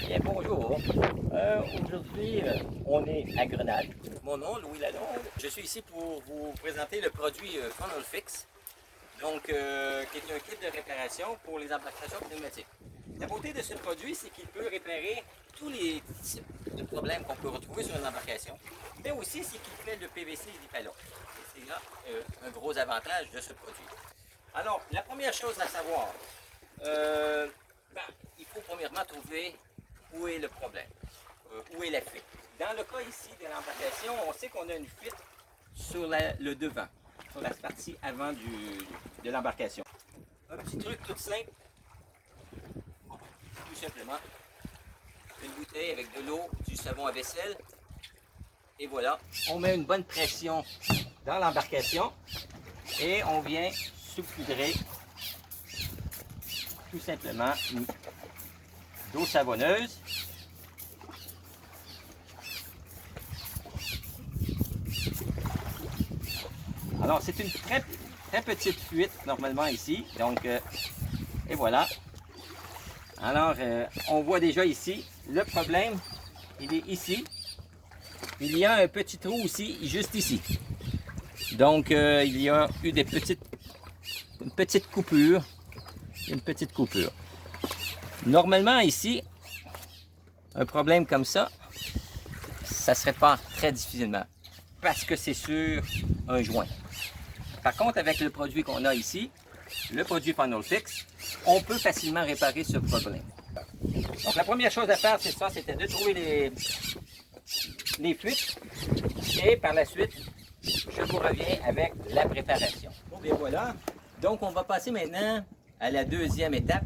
Bien, bonjour. Aujourd'hui, on est à Grenade. Mon nom, Louis Lalonde. Je suis ici pour vous présenter le produit Funnel Fix, donc, qui est un kit de réparation pour les embarcations pneumatiques. La beauté de ce produit, c'est qu'il peut réparer tous les types de problèmes qu'on peut retrouver sur une embarcation, mais aussi c'est qu'il fait le PVC et l'hypalon. C'est là un gros avantage de ce produit. Alors, la première chose à savoir, il faut premièrement trouver où est le problème, où est la fuite. Dans le cas ici de l'embarcation, on sait qu'on a une fuite sur le devant, sur la partie avant de l'embarcation. Un petit truc tout simple, tout simplement, une bouteille avec de l'eau, du savon à vaisselle, et voilà. On met une bonne pression dans l'embarcation et on vient saupoudrer tout simplement d'eau savonneuse. Alors c'est une très petite fuite normalement ici, donc et voilà. Alors on voit déjà ici, le problème il est ici. Il y a un petit trou aussi, juste ici. Donc il y a eu une petite coupure. Normalement ici, un problème comme ça ne se répare très difficilement parce que c'est sur un joint. Par contre, avec le produit qu'on a ici, le produit Funnel Fix, on peut facilement réparer ce problème. Donc la première chose à faire, c'est ça, c'était de trouver les fuites et par la suite, je vous reviens avec la préparation. Bon, bien voilà. Donc on va passer maintenant à la deuxième étape,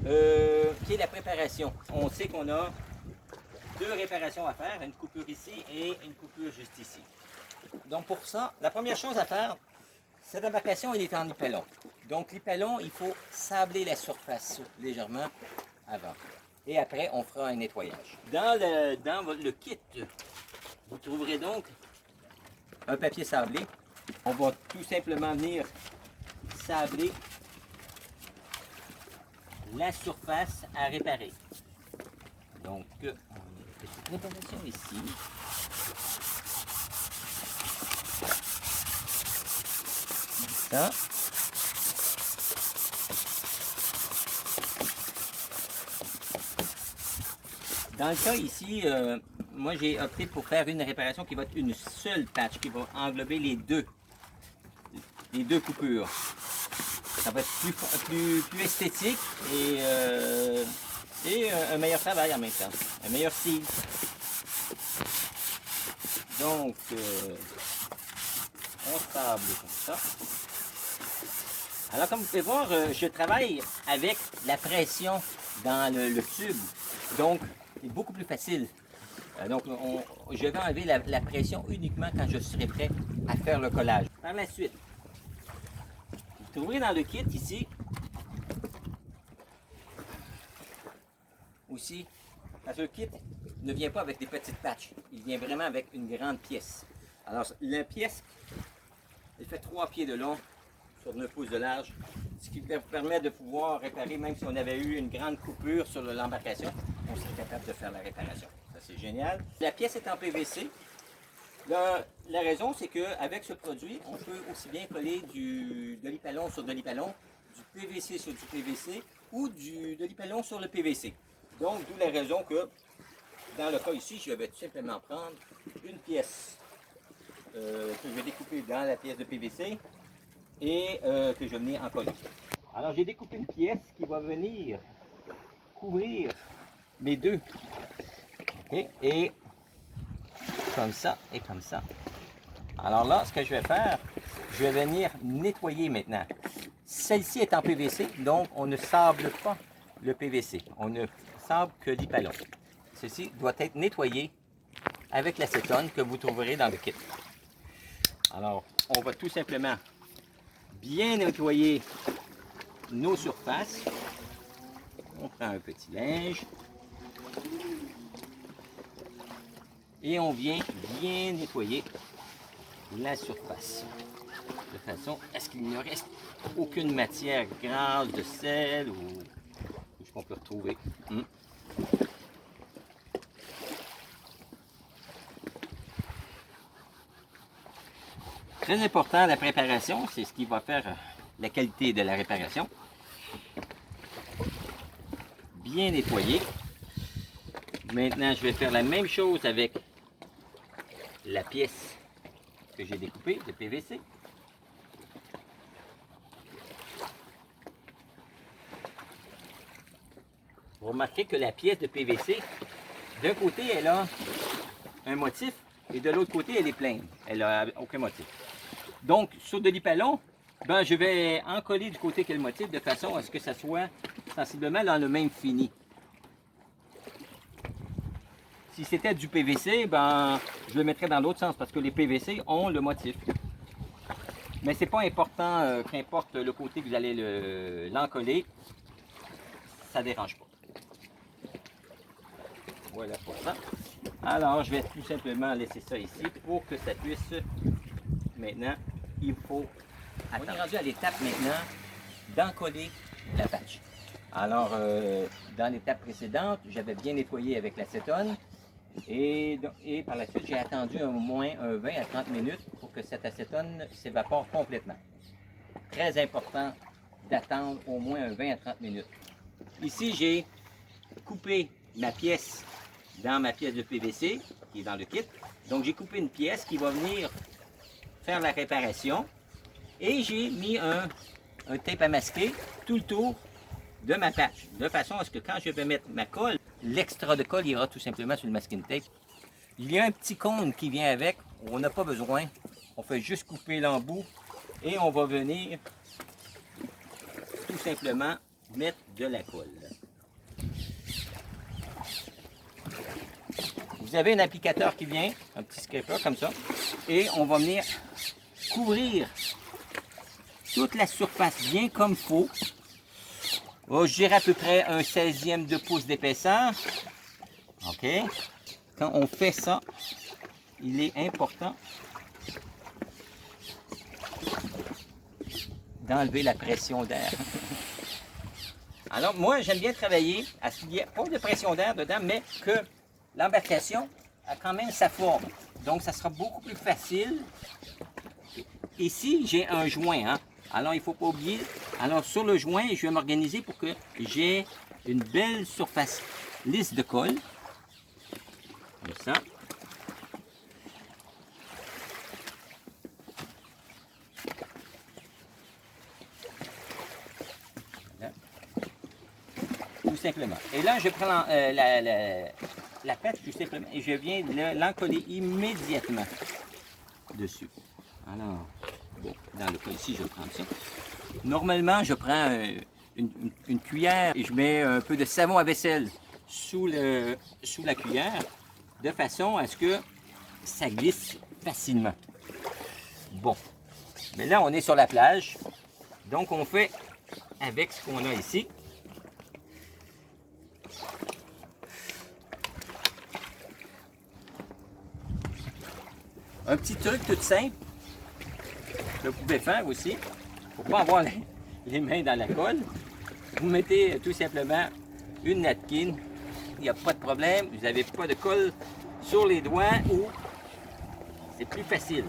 qui est la préparation. On sait qu'on a deux réparations à faire, une coupure ici et une coupure juste ici. Donc pour ça, la première chose à faire, cette embarcation elle est en hypalon. Donc l'hypalon, il faut sabler la surface légèrement avant. Et après, on fera un nettoyage. Dans le kit, vous trouverez donc un papier sablé. On va tout simplement venir sabler la surface à réparer. Donc, on a une petite préparation ici. Ça. Dans le cas ici, moi j'ai opté pour faire une réparation qui va être une seule patch, qui va englober les deux coupures. Ça va être plus esthétique et un meilleur travail en même temps, un meilleur style. Donc, on sable comme ça. Alors comme vous pouvez voir, je travaille avec la pression dans le tube, donc c'est beaucoup plus facile. Donc je vais enlever la pression uniquement quand je serai prêt à faire le collage. Par la suite, vous trouverez dans le kit ici, aussi, parce que le kit ne vient pas avec des petites patches, il vient vraiment avec une grande pièce. Alors la pièce, elle fait 3 pieds de long sur 9 pouces de large, ce qui permet de pouvoir réparer, même si on avait eu une grande coupure sur l'embarcation, on serait capable de faire la réparation. Ça c'est génial. La pièce est en PVC. La raison, c'est qu'avec ce produit, on peut aussi bien coller de l'hypalon sur de l'hypalon, du PVC sur du PVC ou de l'hypalon sur le PVC. Donc, d'où la raison que, dans le cas ici, je vais tout simplement prendre une pièce que je vais découper dans la pièce de PVC et que je vais venir en coller. Alors, j'ai découpé une pièce qui va venir couvrir les deux. Et comme ça et comme ça. Alors là, ce que je vais faire, je vais venir nettoyer maintenant. Celle-ci est en PVC, donc on ne sable pas le PVC. On ne sable que l'hypalon. Ceci doit être nettoyé avec l'acétone que vous trouverez dans le kit. Alors, on va tout simplement bien nettoyer nos surfaces. On prend un petit linge. Et on vient bien nettoyer la surface. de façon à ce qu'il ne reste aucune matière grasse de sel ou ce qu'on peut retrouver. Très important, la préparation, c'est ce qui va faire la qualité de la réparation. Bien nettoyer. Maintenant, je vais faire la même chose avec la pièce que j'ai découpée de PVC. Vous remarquez que la pièce de PVC, d'un côté, elle a un motif et de l'autre côté, elle est pleine. Elle n'a aucun motif. Donc, sur de l'hypalon, ben, je vais en coller du côté qui est le motif de façon à ce que ça soit sensiblement dans le même fini. Si c'était du PVC, ben, je le mettrais dans l'autre sens parce que les PVC ont le motif. Mais c'est pas important, qu'importe le côté que vous allez l'encoller, ça ne dérange pas. Voilà pour ça. Alors, je vais tout simplement laisser ça ici pour que ça puisse... Maintenant, il faut attendre. On est rendu à l'étape maintenant d'encoller la patch. Alors, dans l'étape précédente, j'avais bien nettoyé avec l'acétone. Et par la suite, j'ai attendu au moins 20 à 30 minutes pour que cette acétone s'évapore complètement. Très important d'attendre au moins 20 à 30 minutes. Ici, j'ai coupé ma pièce dans ma pièce de PVC, qui est dans le kit. Donc, j'ai coupé une pièce qui va venir faire la réparation. Et j'ai mis un tape à masquer tout le tour de ma patch, de façon à ce que quand je vais mettre ma colle, l'extra de colle ira tout simplement sur le masking tape. Il y a un petit cône qui vient avec, on n'a pas besoin. On fait juste couper l'embout et on va venir tout simplement mettre de la colle. Vous avez un applicateur qui vient, un petit scraper comme ça, et on va venir couvrir toute la surface bien comme il faut. Oh, je dirais à peu près un 16e de pouce d'épaisseur. OK. Quand on fait ça, il est important d'enlever la pression d'air. Alors, moi, j'aime bien travailler à ce qu'il n'y ait pas de pression d'air dedans, mais que l'embarcation a quand même sa forme. Donc, ça sera beaucoup plus facile. Ici, j'ai un joint, hein. Alors, il ne faut pas oublier. Alors, sur le joint, je vais m'organiser pour que j'ai une belle surface lisse de colle. Comme ça. Voilà. Tout simplement. Et là, je prends la pâte tout simplement et je viens l'encoller immédiatement dessus. Alors, bon, dans le cas ici, je vais prendre ça. Normalement, je prends une cuillère et je mets un peu de savon à vaisselle sous la cuillère de façon à ce que ça glisse facilement. Bon, mais là, on est sur la plage. Donc, on fait avec ce qu'on a ici. Un petit truc tout simple que vous pouvez faire aussi, pour ne pas avoir les mains dans la colle. Vous mettez tout simplement une napkin, il n'y a pas de problème, vous n'avez pas de colle sur les doigts ou c'est plus facile.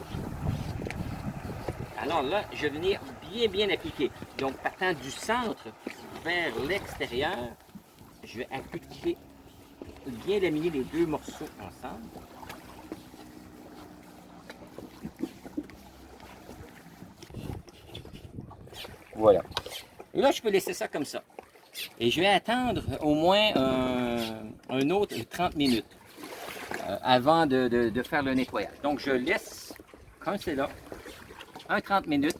Alors là, je vais venir bien appliquer. Donc partant du centre vers l'extérieur, je vais appliquer, bien laminer les deux morceaux ensemble. Voilà. Et là, je peux laisser ça comme ça. Et je vais attendre au moins un autre 30 minutes avant de faire le nettoyage. Donc, je laisse, quand c'est là, un 30 minutes.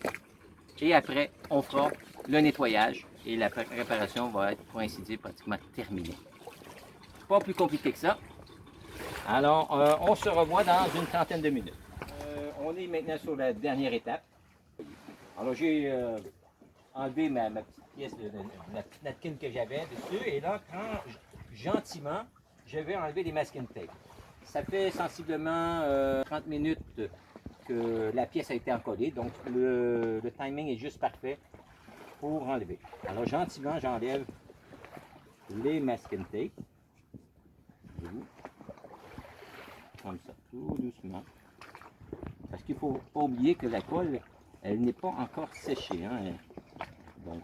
Et après, on fera le nettoyage. Et la préparation va être, pour ainsi dire, pratiquement terminée. Pas plus compliqué que ça. Alors, on se revoit dans une trentaine de minutes. On est maintenant sur la dernière étape. Alors, j'ai enlevé ma petite pièce, la petite napkin que j'avais dessus. Et là, quand gentiment, je vais enlever les masking tape. Ça fait sensiblement 30 minutes que la pièce a été encollée. Donc le timing est juste parfait pour enlever. Alors gentiment, j'enlève les masking tape. Comme ça, tout doucement. Parce qu'il ne faut pas oublier que la colle, elle n'est pas encore séchée. Hein? Donc,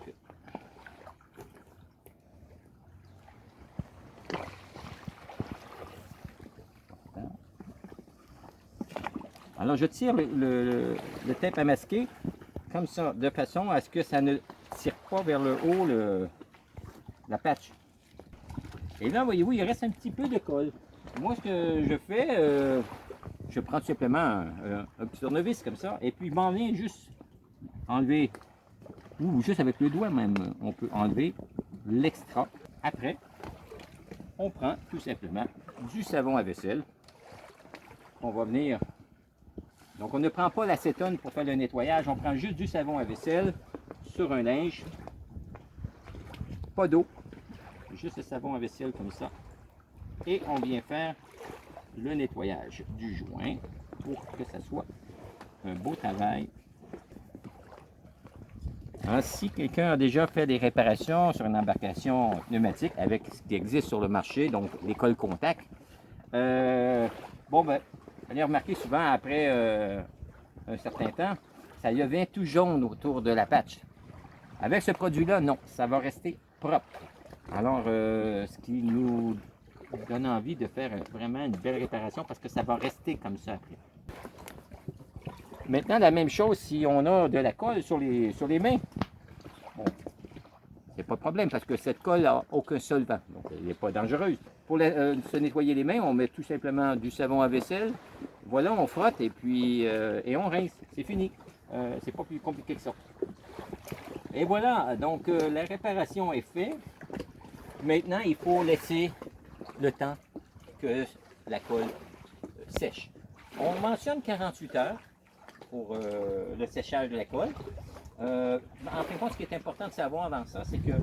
alors je tire le tape à masquer comme ça, de façon à ce que ça ne tire pas vers le haut la patch. Et là, voyez-vous, il reste un petit peu de colle. Moi, ce que je fais, je prends tout simplement un petit tournevis comme ça, et puis je m'en viens juste enlever, ou juste avec le doigt même, on peut enlever l'extra. Après, on prend tout simplement du savon à vaisselle. On va venir, donc on ne prend pas l'acétone pour faire le nettoyage, on prend juste du savon à vaisselle sur un linge, pas d'eau, juste le savon à vaisselle comme ça, et on vient faire le nettoyage du joint pour que ça soit un beau travail. Alors, si quelqu'un a déjà fait des réparations sur une embarcation pneumatique avec ce qui existe sur le marché, donc les colles contact, bon ben, vous allez remarquer souvent après un certain temps, ça devient tout jaune autour de la patch. Avec ce produit-là, non, ça va rester propre. Alors, ce qui nous donne envie de faire vraiment une belle réparation parce que ça va rester comme ça après. Maintenant, la même chose si on a de la colle sur les mains. Bon, c'est pas de problème parce que cette colle n'a aucun solvant, donc elle n'est pas dangereuse. Pour se nettoyer les mains, on met tout simplement du savon à vaisselle. Voilà, on frotte et puis et on rince. C'est fini. C'est pas plus compliqué que ça. Et voilà, donc la réparation est faite. Maintenant, il faut laisser le temps que la colle sèche. On mentionne 48 heures pour le séchage de la colle. En fin de compte, ce qui est important de savoir avant ça, c'est que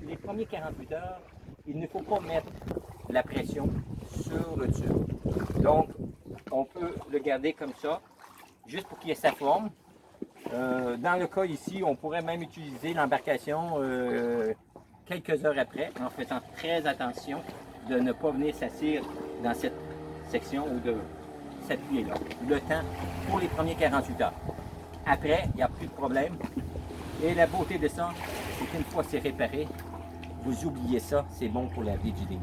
les premiers 48 heures, il ne faut pas mettre la pression sur le tube. Donc, on peut le garder comme ça, juste pour qu'il ait sa forme. Dans le cas ici, on pourrait même utiliser l'embarcation quelques heures après, en faisant très attention de ne pas venir s'asseoir dans cette section ou de s'appuyer là. Le temps pour les premiers 48 heures. Après, il n'y a plus de problème. Et la beauté de ça, c'est qu'une fois c'est réparé, vous oubliez ça, c'est bon pour la vie du ligne.